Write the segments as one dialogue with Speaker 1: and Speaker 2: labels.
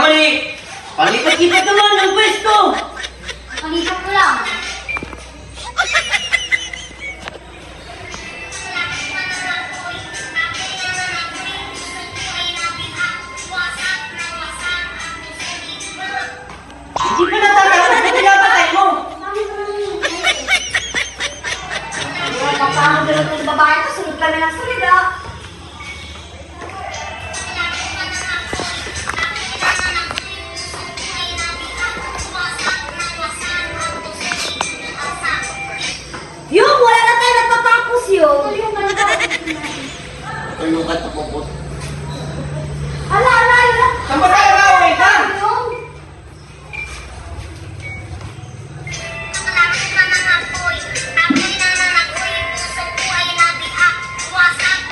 Speaker 1: naman eh. Palipat-lipat naman ng pwesto.
Speaker 2: Palipat ko lang.
Speaker 1: Hindi ka natatapos na pinapatay mo.
Speaker 2: Kapamod na lang itong babae ko, sunod kami ng salida. Yung, wala na tayo natatapos yun.
Speaker 1: Tulungan na po po.
Speaker 2: Ala.
Speaker 1: Saan ba tayo nakaway ka?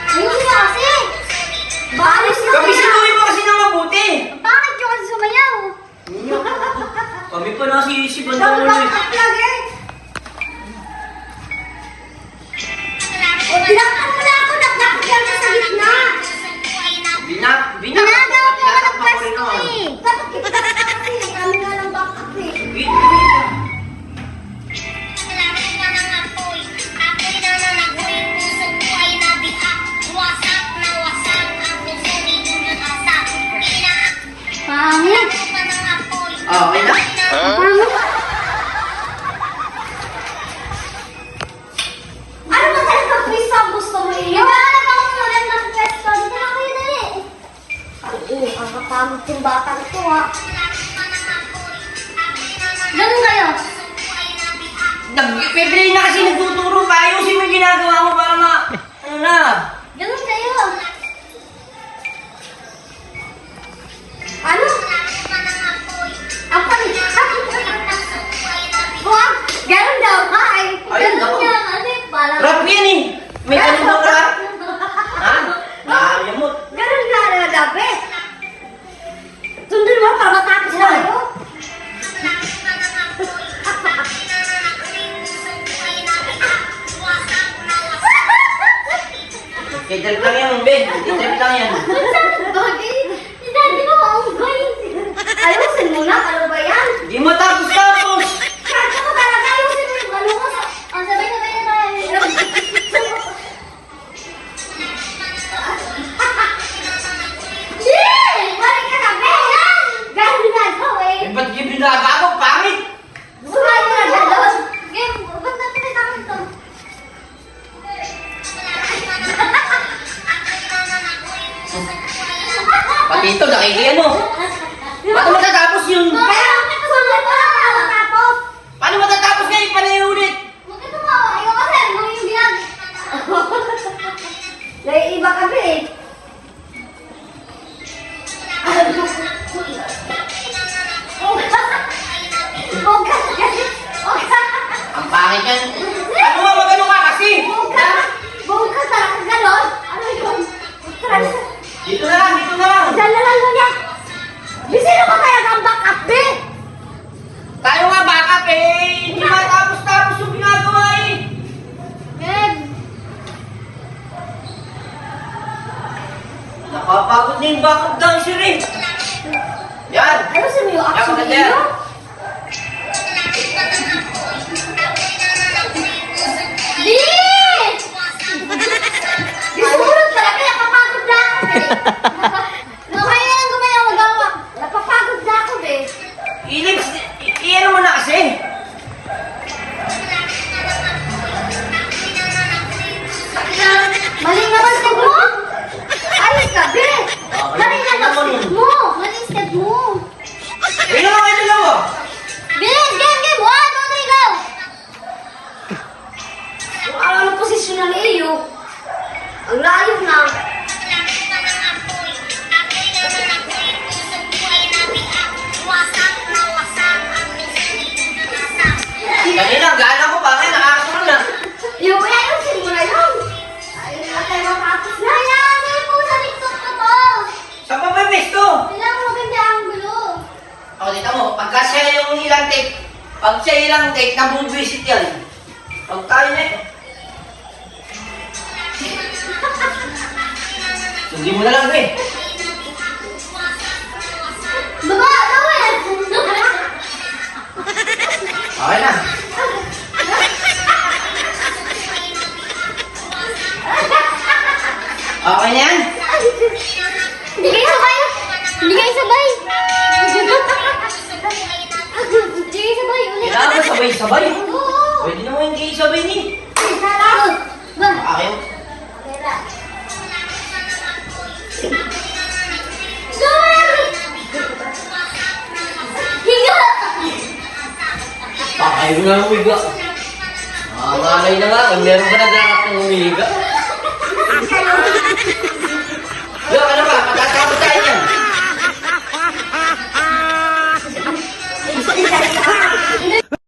Speaker 2: Ayun nga kasi. Baalis na
Speaker 1: Kapisuloy mo kasi ng mabuti.
Speaker 2: Bakit yung kasi sumayaw?
Speaker 1: Kami pa nasisipan
Speaker 2: Dapat
Speaker 1: mo
Speaker 2: lang
Speaker 1: ulit.
Speaker 2: lagi. O, tinakpan mo na ako. Nakakot yan sa gitna. Ginagawa ko nga ng pwesto eh. Dapat kita kasi. Kami nga lang backup eh. Pangit.
Speaker 1: Okay na?
Speaker 2: Pangit. Ano ba talaga pwesto ang gusto mo eh? Naghahanap ako muna ng pwesto. Dito na kayo dali. Oo, ang kapamot yung batang ito ah. Ganun kayo.
Speaker 1: Nag-February na kasi nagtuturo pa. Ayusin mo yung ginagawa mo para ano na.
Speaker 2: Ganun kayo. Ano? Ang palit. Wag! Ganun daw, ay!
Speaker 1: Ayun,
Speaker 2: Ganun
Speaker 1: ako.
Speaker 2: niya kasi parang...
Speaker 1: Rap yan eh. May ganun ba ka? Ha? Nakayamot.
Speaker 2: Ganun nga na dapat. Sundin mo para matapos tayo.
Speaker 1: Kitrip lang yan, Ben. Kitrip lang yan.
Speaker 2: Bagay. Si Daddy mo maunggay. Ayusin mo na, ano ba yan?
Speaker 1: Di mo tapos-tapos.
Speaker 2: Kaya mo talaga ayusin mo yung balungos. Ang sabay-sabay na tayo. Yee! Balik ka na, Ben! Ganun na ito eh.
Speaker 1: Eh, ba't ginagawa ako? Pangit!
Speaker 2: Sumali na gano'n. Game, ba't natin itama ito?
Speaker 1: Pati ito, nakikiano. Paano matatapos yung...
Speaker 2: Kaya bakit sumali pa? Tapos,
Speaker 1: Paano matatapos ngayon? Paano yung ulit?
Speaker 2: bakit tumawa? Ayaw kasi, ano yung ginag... Naiiba ka, be.
Speaker 1: Ang pangit yan. Ano nga magano ka kasi?
Speaker 2: Buong ka talaga galon? Ano yun?
Speaker 1: Dito na lang, dito na lang.
Speaker 2: Diyan na lang niya. Bisino ka kaya kang backup, be?
Speaker 1: Tayo nga backup eh. Hindi matapos-tapos yung ginagawa eh.
Speaker 2: Beb.
Speaker 1: Nakapagod na yung backup dancer eh. Yan.
Speaker 2: Ayusin mo yung action
Speaker 1: Yan,
Speaker 2: niyo. Di! Di sumunod talaga, napapagod na ako, be. No, kaya lang gumawa magawa. Napapagod na ako, be.
Speaker 1: I-ano mo na kasi.
Speaker 2: Mali naman step mo. Ayos ka, be. Mali naman step mo. Mali step mo.
Speaker 1: Ayun lang kayo dalawa.
Speaker 2: Game, game, game. 1, 2, 3, go. Yung ano posisyon ng iyo. Ang layo na.
Speaker 1: Kanina, gana ko ba? Nakakasunod na.
Speaker 2: Yung ayusin mo na yun. Ayun na tayo matapos na. Hayaan mo sa TikTok ko to.
Speaker 1: Saan pa ba yung besto?
Speaker 2: Kailangan maganda ang gulo.
Speaker 1: O, dito mo, pagka siya yung ilang take, pag siya ilang take, nabubisit yan. Pag tayo na eh. Hindi mo na lang, eh.
Speaker 2: Baba!
Speaker 3: Ayaw nga umiga. Nanay na nga, pag meron ka na dapat ng umiga. Yo, ano